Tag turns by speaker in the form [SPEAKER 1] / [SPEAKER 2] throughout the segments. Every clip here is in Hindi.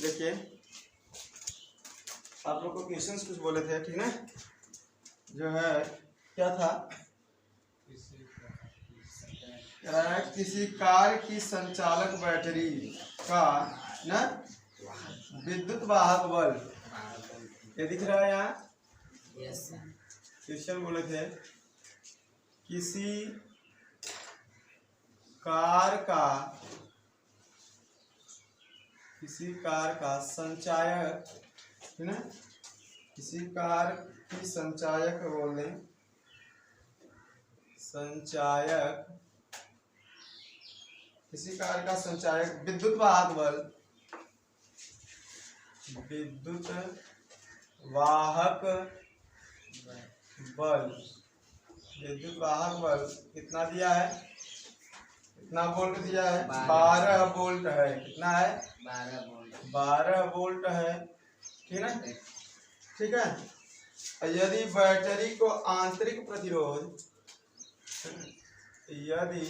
[SPEAKER 1] देखिए आप लोग को क्वेश्चंस कुछ बोले थे, ठीक ना, जो है क्या था, किसी कार की संचालक बैटरी का ना विद्युत वाहक बल, ये दिख रहा है यहाँ। क्वेश्चन बोले थे किसी कार का संचायक, है ना, किसी कार की संचायक बोल दें, संचायक, किसी कार का संचायक विद्युत वाहक बल, विद्युत वाहक बल, विद्युत वाहक बल कितना दिया है, कितना वोल्ट दिया है, 12 वोल्ट है। कितना है, 12 वोल्ट है, ठीक है, ठीक है। यदि बैटरी को आंतरिक प्रतिरोध, यदि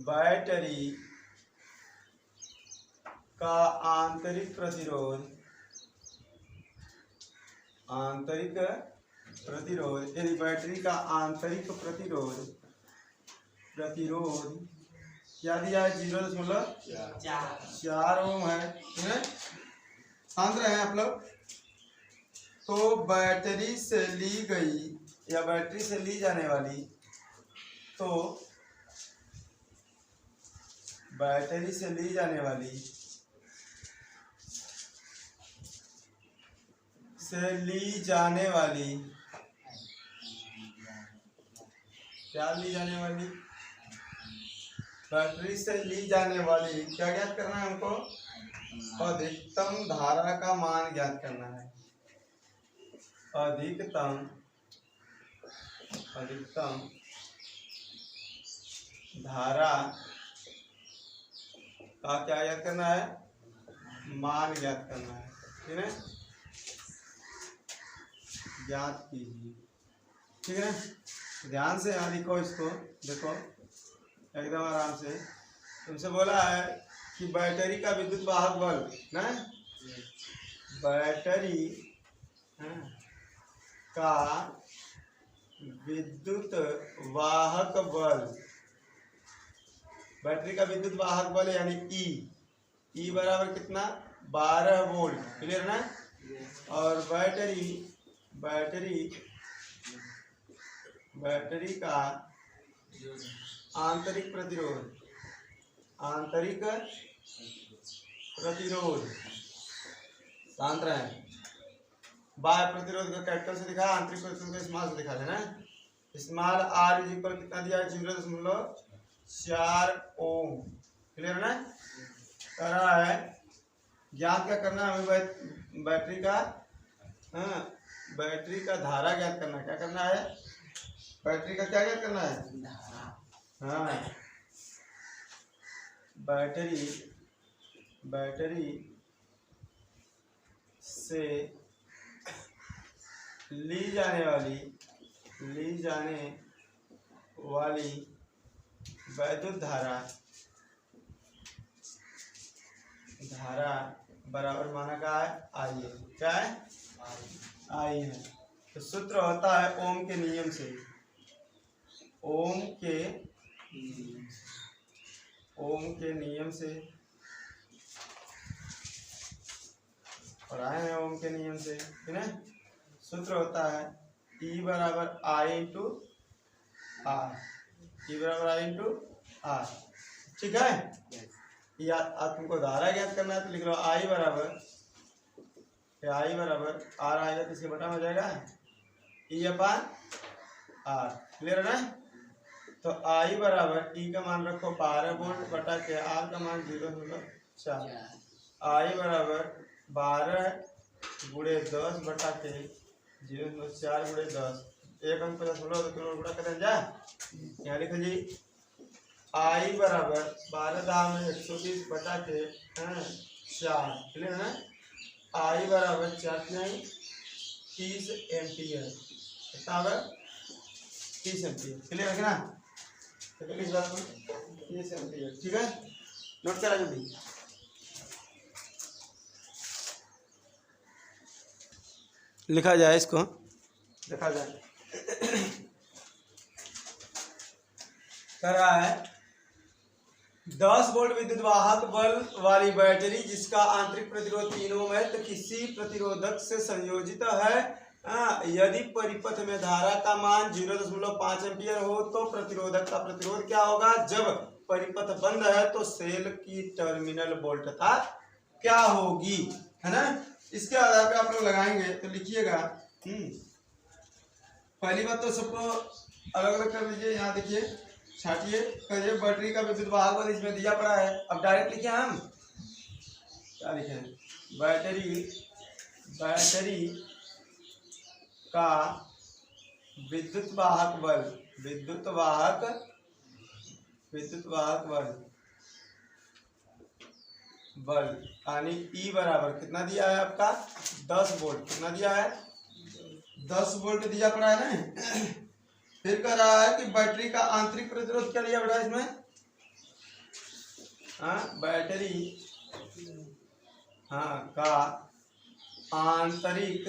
[SPEAKER 1] बैटरी का आंतरिक प्रतिरोध, यदि बैटरी का आंतरिक प्रतिरोध क्या दिया है, 0.4 ओम है, ठीक है, शांत रहे आप लोग। तो बैटरी से ली गई या बैटरी से ली जाने वाली, तो बैटरी से ली जाने वाली क्या ली जाने वाली, बैटरी से ली जाने वाली क्या ज्ञात करना है हमको, अधिकतम धारा का मान ज्ञात करना है। अधिकतम धारा का क्या ज्ञात करना है, मान ज्ञात करना है, ठीक है, ज्ञात कीजिए, ठीक है। ध्यान से यहाँ लिखो, इसको देखो एकदम आराम से। तुमसे बोला है कि बैटरी का विद्युत वाहक बल ना, बैटरी का विद्युत वाहक बल, बैटरी का विद्युत वाहक बल यानी ई बराबर कितना, 12 वोल्ट, क्लियर ना। और बैटरी का आंतरिक प्रतिरोध, शांत रहे, बाह्य प्रतिरोध का कैपिटल से दिखा, आंतरिक प्रतिरोध का स्मॉल से दिखा देना। स्मॉल आर इज इक्वल कितना दिया है, 0.4 ओम, क्लियर ना। करा है ज्ञात क्या करना है हमें, बैटरी का धारा ज्ञात करना है। क्या करना है, बैटरी का क्या ज्ञात करना है, हाँ, बैटरी से ली जाने वाली वैद्युत धारा बराबर माना का है आई है, क्या है, आई है। तो सूत्र होता है ओम के नियम से, पढ़ाए हैं ओम के नियम से, ठीक है। सूत्र होता है E बराबर I इंटू आर, ठीक है। या तुमको धारा ज्ञात करना है तो लिख लो I बराबर आर आएगा तो इसके बटा हो जाएगा E/R, क्लियर है ना। तो I बराबर E का मान रखो 12 वोल्ट बटा के R का मान 0.4, I बराबर 12 गुणे 10 बटा के 0.4 गुणे 10, एक अंक 10 किलो गुणा करें जा, यहाँ लिखो जी I बराबर 12 में 120 बटा के 4, क्लियर है ना। I बराबर 30 एम्पियर, कितना होगा 30 एम्पियर, क्लियर है ना। तो इस बात में 30 एम्पियर, ठीक है, नोट करा जल्दी। लिखा जाए, इसको देखा जाए। कह रहा है 10 वोल्ट विद्युत वाहक बल वाली बैटरी जिसका आंतरिक प्रतिरोध 3 ओम है तो किसी प्रतिरोधक से संयोजित है। यदि परिपथ में धारा का मान 0.5 एम्पियर हो तो प्रतिरोधक का प्रतिरोध क्या होगा। जब परिपथ बंद है तो सेल की टर्मिनल वोल्टता क्या होगी, है ना। इसके आधार पे आप लोग लगाएंगे तो लिखिएगा। पहली बात तो सबको अलग अलग कर लीजिए। यहाँ देखिए, छाटिए, कहिए बैटरी का विद्युत वाहक बल इसमें दिया पड़ा है। अब डायरेक्ट लिखे हम क्या लिखे, बैटरी का विद्युत वाहक बल यानी ई बराबर कितना दिया है आपका 10 वोल्ट। कितना दिया है 10 वोल्ट दिया पड़ा है ना। फिर कह रहा है कि बैटरी का आंतरिक प्रतिरोध क्या दिया बेटा इसमें, बैटरी का आंतरिक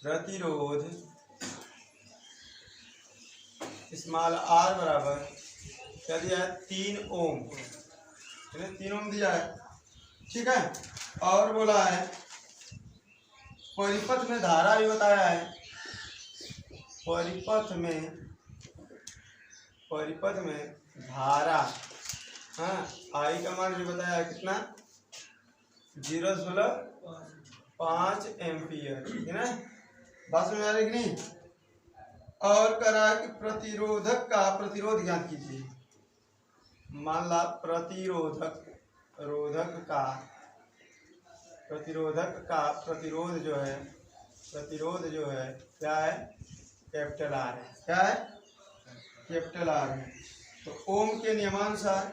[SPEAKER 1] प्रतिरोध स्मॉल आर बराबर क्या दिया है 3 ओम। 3 ओम दिया है, ठीक है। और बोला है परिपथ में धारा भी बताया है। परिपथ में धारा, आई का मान भी बताया है कितना 0.5 एम्पियर, है ना। बात समझ आ रही कि नहीं। और कह रहा है कि प्रतिरोधक का प्रतिरोध ज्ञात कीजिए। मान ला प्रतिरोधक का प्रतिरोध जो है क्या है कैपिटल आर है। क्या है कैपिटल आर है। तो ओम के नियमानुसार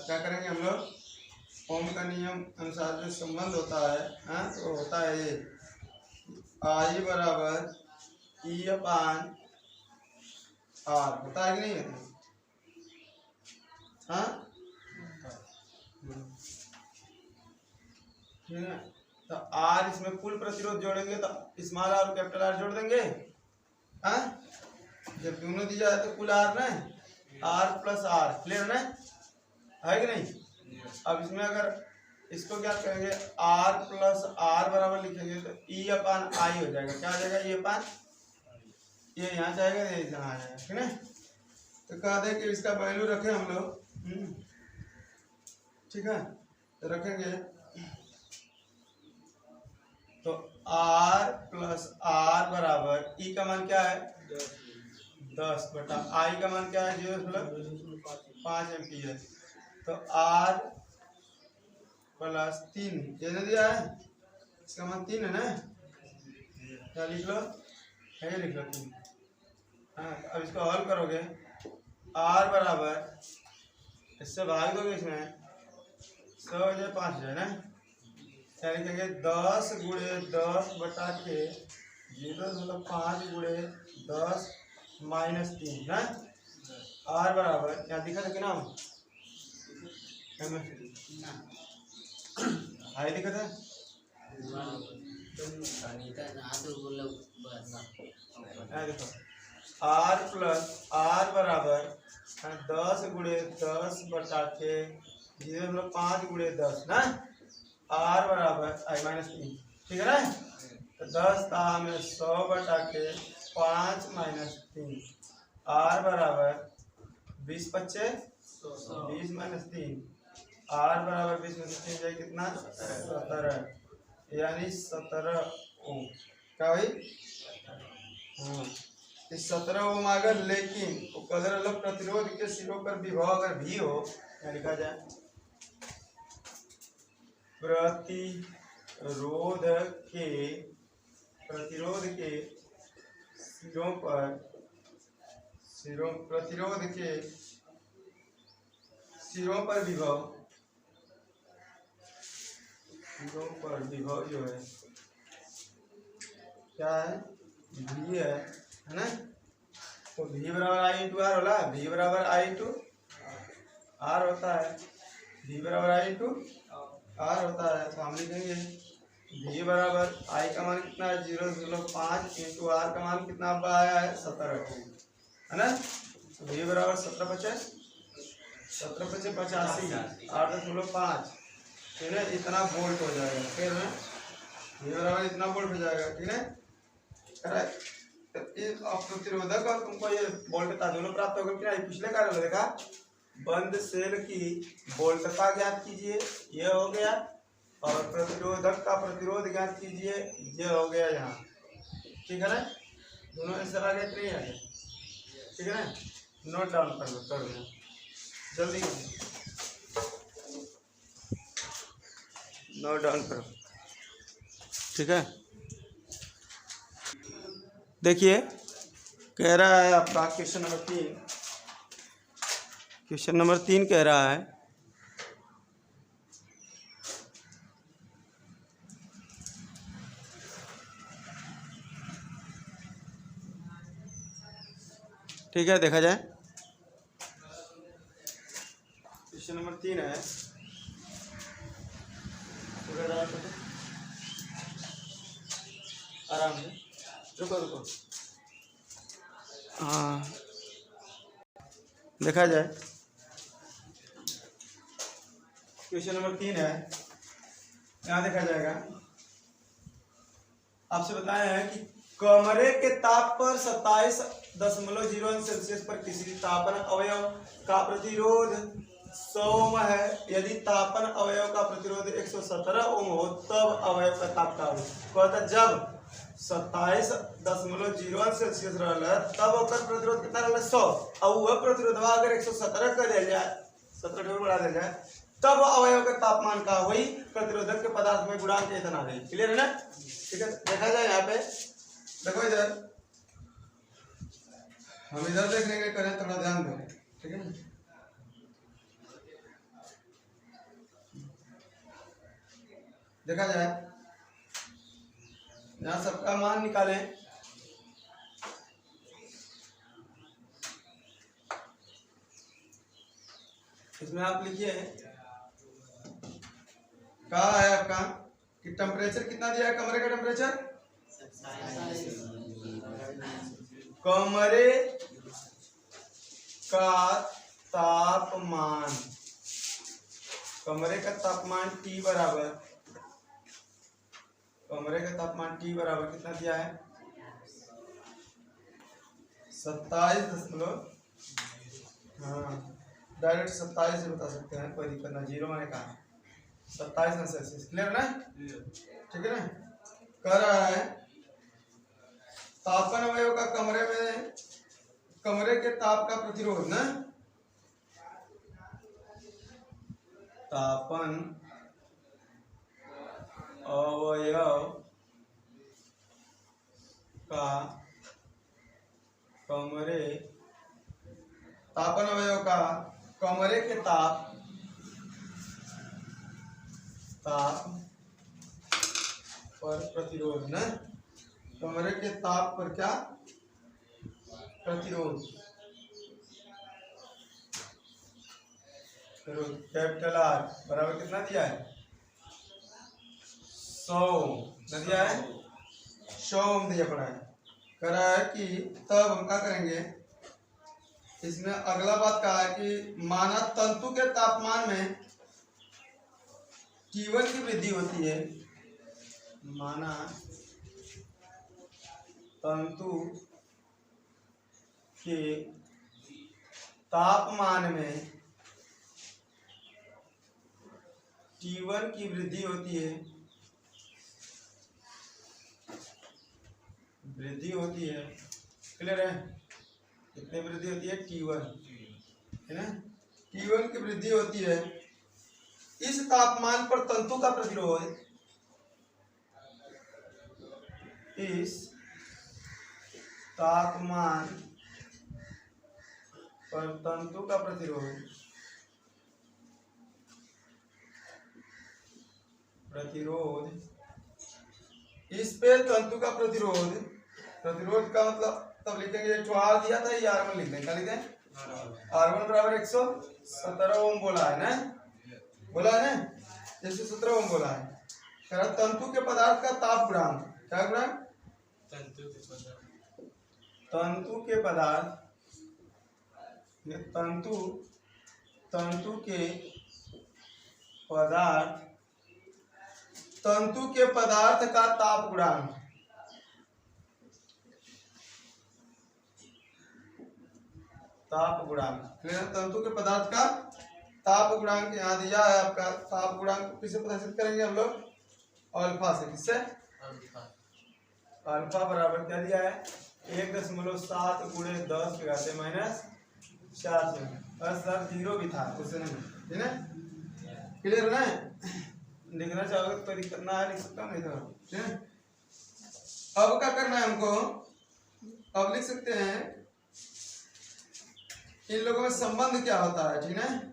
[SPEAKER 1] क्या करेंगे हम लोग। ओम का नियम अनुसार जो संबंध होता है तो होता है ये आई बराबर ई अपान आर, होता है कि नहीं होता। ठीक है। तो आर इसमें कुल प्रतिरोध जोड़ेंगे तो स्मॉल आर और कैपिटल आर जोड़ देंगे। जब दोनों दिया है तो कुल आर ना, आर प्लस आर, क्लियर ना है कि नहीं। अब इसमें अगर इसको क्या करेंगे आर प्लस आर बराबर लिखेंगे तो ई अपान आई हो जाएगा। क्या हो जाएगा ई अपान, ये यहाँ जाएगा ये यहाँ आएगा, ठीक है। तो कह दे कि इसका वैल्यू रखें हम लोग, ठीक है। तो रखेंगे तो आर प्लस आर बराबर ई का मान क्या है 10 बटा आई का मान क्या है 0.5 एम्पियर। तो आर प्लस 3 ये ना दिया है, इसका मान 3 है ना। क्या लिख लो है, लिख लो 3। अब इसको हल करोगे आर बराबर इससे भाग दोगे इसमें 100 हो जाए 5 हो जाए ना। क्या लिखेंगे 10 गुणे 10 बटा के 0.5 गुणे 10 माइनस 3 ना। आर बराबर क्या दिखा था कि नाम हाई दिखा था देखो आर प्लस आर बराबर 10 गुणे 10 बटा के 0.5 गुणे 10 ना। आर बराबर आई माइनस 3, ठीक है ना। तो 10 था हमें 100 बटा के 5 माइनस 3, आर बराबर 20 बच्चे 20 माइनस 3, आर बराबर 20 माइनस 3 जाए कितना 17, यानी 17 ओम। क्या भाई इस 17 ओम अगर, लेकिन कदर अलग प्रतिरोध के सिरों पर विभव अगर भी हो, क्या लिखा जाए प्रतिरोध के सिरों पर विभव जो है क्या है भी है ना। तो V बराबर आई इंटू आर होला, V बराबर आई इंटू आर होता है, V बराबर आई इंटू आर होता है। तो हम लिखेंगे V बराबर आई का मान कितना है 0.05 इंटू आर का मान कितना आया है 17 है ना। तो V बराबर 17×5 8.5 ठीक है, इतना वोल्ट हो जाएगा। फिर ना V बराबर इतना वोल्ट हो जाएगा, ठीक है। प्रतिरोधक और तुमको ये वोल्टता दोनों प्राप्त होगा कि नहीं। पिछले कार्य में देखा बंद सेल की वोल्टता ज्ञात कीजिए, ये हो गया, और प्रतिरोधक का प्रतिरोध ज्ञात कीजिए, ये हो गया यहाँ, ठीक है ना। दोनों आंसर आ गए कि नहीं आ गए, ठीक है ना। नोट डाउन कर दो जल्दी, नोट डाउन करो, ठीक है। देखिए कह रहा है आपका क्वेश्चन नंबर 3, क्वेश्चन नंबर 3 कह रहा है ठीक है, देखा जाए क्वेश्चन नंबर 3 है, आराम से रुको हाँ, देखा जाए क्वेश्चन नंबर 3 है, यहाँ देखा जाएगा। आपसे बताया है कि कमरे के ताप पर 27.01 सेल्सियस पर किसी तापन अवयव का प्रतिरोध 100 ओम है। यदि तापन अवयव का प्रतिरोध 117 ओम हो तब अवयव का ताप का हो। कहता जब 27.01 सेल्सियस रहला तब ओकर प्रतिरोध कितना रहला 100, और वह प्रतिरोधवा अगर 117 कर दिया जाए, 17 ढेर बढ़ा दिया जाए, तब अवयव का तापमान का वही प्रतिरोधक के पदार्थ में गुणांक इतना है। क्लियर है ना, ठीक है। देखा जाए यहाँ पे, देखो इधर हम इधर देखने के करें, थोड़ा ध्यान दो, ठीक है ना। देखा जाए यहाँ सबका मान निकालें, इसमें आप लिखिए कहा है आपका कि टेम्परेचर कितना दिया है, कमरे का टेम्परेचर, कमरे का तापमान, कमरे का तापमान T बराबर, कमरे का तापमान T बराबर कितना दिया है 27 हाँ डायरेक्ट 27 से बता सकते हैं, कोई दिक्कत ना, 0 मैंने कहा 27 सेल्सियस। क्लियर ना, ठीक है ना। कह रहा है तापन अवयव का कमरे में, कमरे के ताप का प्रतिरोध ना, तापन अवयव का कमरे, तापन अवयव का कमरे के ताप पर प्रतिरोध ना, कमरे के ताप पर क्या प्रतिरोध, कैपिटल आर बराबर कितना दिया है 100 दिया है, 100 ओम दिया पड़ा है। कह रहा है कि तब हम क्या करेंगे, इसमें अगला बात कहा है कि माना तंतु के तापमान में T1 की वृद्धि होती है, माना तंतु के तापमान में T1 की वृद्धि होती है, वृद्धि होती है। क्लियर है, कितनी वृद्धि होती है T1 है ना, T1 की वृद्धि होती है। इस तापमान पर तंतु का प्रतिरोध, इस तापमान पर तंतु का प्रतिरोध, इस पे तंतु का प्रतिरोध, प्रतिरोध का मतलब तब लिखेंगे ये आर दिया था, ये R1 लिख देंगे। क्या लिखें? R1 बराबर 117 ओम बोला है ना, बोला है ना, 117 ओम बोला है। तंतु के पदार्थ का ताप गुणांक, क्या गुणांक? तंतु के पदार्थ, तंतु के पदार्थ, तंतु के पदार्थ का ताप गुणांक, ताप गुणांक, तंतु के पदार्थ का ताप गुणांक यहाँ दिया है आपका। ताप गुणांक किससे प्रदर्शित करेंगे हम लोग? अल्फा से। किससे? अल्फा बराबर क्या दिया है? 1.7 गुणे 10 के घाते -4 से। बस सर जीरो भी था उससे नहीं, ठीक है? क्लियर है? लिखना चाहोगे तो दिक्कत ना है, लिख सकता हूँ, नहीं तो ठीक है। अब क्या करना है हमको? अब लिख सकते हैं इन लोगों में संबंध क्या होता है, ठीक है?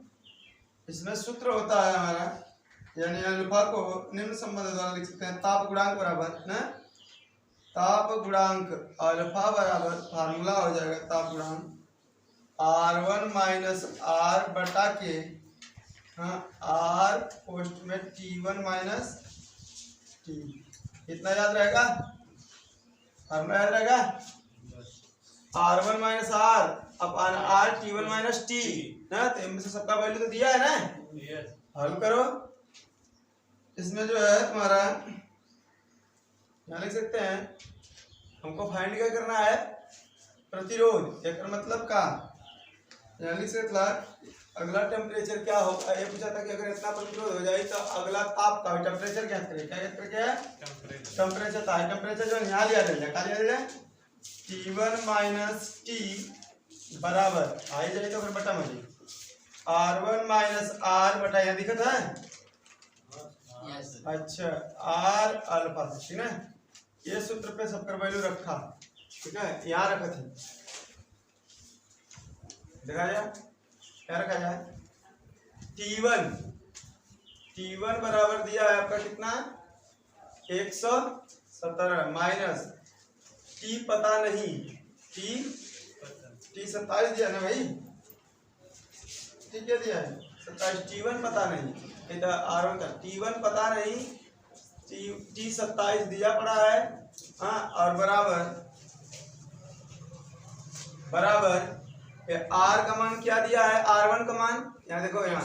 [SPEAKER 1] इसमें सूत्र होता है हमारा, यानी अल्फा को निम्न संबंध द्वारा लिख सकते हैं। ताप गुणांक बराबर ना, ताप गुणांक अल्फा बराबर फार्मूला हो जाएगा ताप गुणांक R1 माइनस R बटा के R पोस्ट में T1 माइनस T। इतना याद रहेगा? फार्मूला याद रहेगा? R1 माइनस R अपन R T1 माइनस T ना, तो इनमें से सबका वैल्यू तो दिया है ना। हल करो। इसमें जो है तुम्हारा यहाँ लिख सकते हैं, हमको फाइंड क्या करना है? प्रतिरोध। एक मतलब का यहाँ लिख सकते अगला टेम्परेचर क्या होगा, ये पूछा था कि अगर इतना प्रतिरोध हो जाए तो अगला ताप का टेम्परेचर क्या करें? क्या है? टेम्परेचर था। टेम्परेचर जो यहाँ लिया जाएगा, क्या लिया जाए? T1 माइनस T बराबर आई जाए तो फिर बटा में R1 माइनस R बटा, यहाँ दिखा था? अच्छा, R अल्फा, ठीक है? ये सूत्र पे सबका वैल्यू रखा, ठीक है? यहाँ रखा थे, देखा जाए क्या रखा जाए? T1 बराबर दिया है आपका कितना? 117 माइनस T पता नहीं, T 27 दिया ना भाई, T क्या दिया है? 27। T1 पता नहीं, इधर R1 का T1 पता नहीं, T 27 दिया पड़ा है, हाँ, और बराबर R का मान क्या दिया है? R1 का मान यहाँ देखो, यहाँ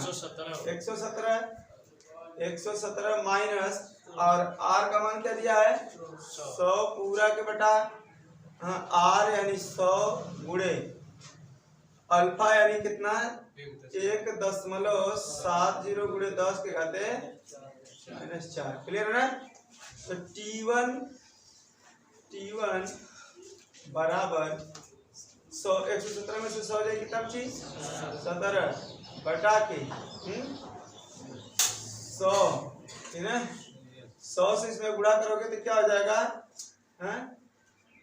[SPEAKER 1] 117 माइनस, और R का मान क्या दिया है? 100 पूरा के बटा, हाँ, R यानी 100 गुणे अल्फा यानी कितना? 1.70 गुणे 10 के घाते -4। क्लियर है ना? तो T1 बराबर 100, 117 में से 100 जाए कितना बची? 17 बटा के 100, ठीक है? 100 से इसमें गुणा करोगे तो क्या हो जाएगा? हैं?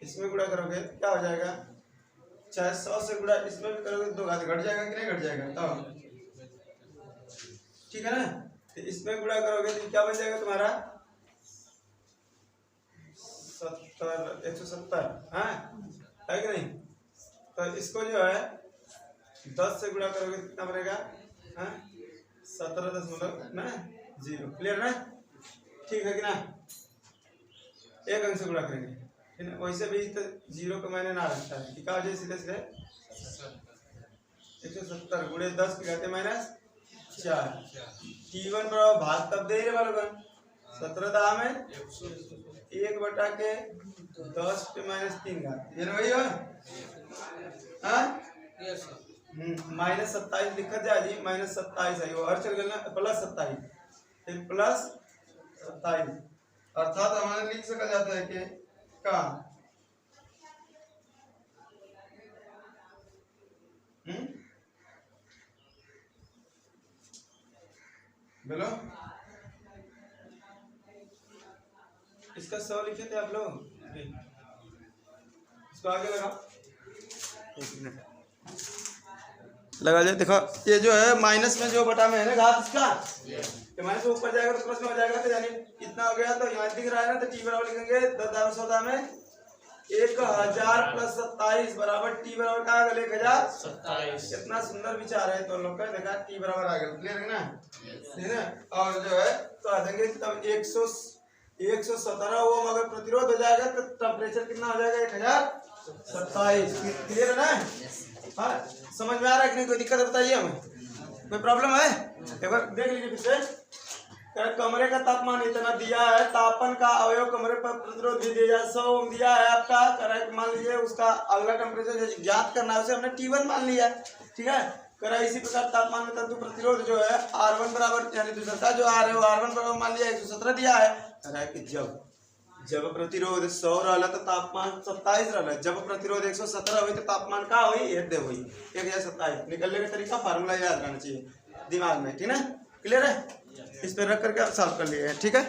[SPEAKER 1] इसमें गुणा करोगे तो क्या हो जाएगा? चाहे 100 से गुणा इसमें भी करोगे तो घात घट जाएगा कि नहीं घट जाएगा? तो ठीक है ना? तो इसमें गुणा करोगे तो क्या बन जाएगा तुम्हारा? 170, हाँ, है कि नहीं? तो इसको जो है 10 से गुणा करोगे तो कितना बनेगा? 17.0। क्लियर ना? ठीक है कि ना? एक अंक से गुणा करेंगे, वैसे भी तो 0 का मैंने ना रखता है, क्या हो जाए? सीधे 170 गुणे 10 के घाते -4। T1 बराबर भाग तब दे रहे वालों 17 दाम है 1 बटा के 10 पे -3 घात, ये ना वही हो? -27 लिखा जाए जी, -27 है वो, और चल गया +27, फिर +27, अर्थात हमारे लिख सका जाता है कि का बोलो, इसका 100 लिखे थे आप लोग, इसको आगे लगा जाए। देखो ये जो है माइनस में जो बटा में है ना घात, इसका तो माइनस से ऊपर जाएगा तो प्लस में हो जाएगा, तो यानी इतना हो गया। तो यहाँ दिख रहा है ना, तो T बराबर लिखेंगे 10 दाम 100 दाम में 1000 प्लस 27 बराबर टी बराबर का आ गया 1027।
[SPEAKER 2] 27।
[SPEAKER 1] कितना सुंदर विचार है तो लोग का देखा टी बराबर आ गया क्लियर है ना, ठीक है। और जो है तो आ जाएंगे तब 117 ओम अगर प्रतिरोध हो जाएगा तो टेम्परेचर कितना हो जाएगा 1027। क्लियर है ना? हाँ समझ में आ रहा है कि नहीं? कोई दिक्कत है बताइए हमें, कोई प्रॉब्लम है? एक बार देख लीजिए फिर से। कमरे का तापमान इतना दिया है, तापन का अवयव कमरे पर प्रतिरोध भी दिया 100 ओम दिया है आपका। करेक्ट मान लीजिए उसका अगला टेम्परेचर जो ज्ञात करना है उसे हमने T1 मान लिया है, ठीक है। करा इसी प्रकार तापमान में तंतु प्रतिरोध जो है R1 बराबर यानी दूसरा का जो R है वो R1 बराबर मान लिया 117 दिया है। करेक्ट कि जब प्रतिरोध 100 रहला तो तापमान 27 रहला, जब प्रतिरोध 117 हुई तो तापमान का हुई 1 हुई 1027। निकलने का तरीका फार्मूला याद रहना चाहिए दिमाग में, ठीक है। क्लियर है? इस पे रख करके आप सॉल्व कर लिए, ठीक है।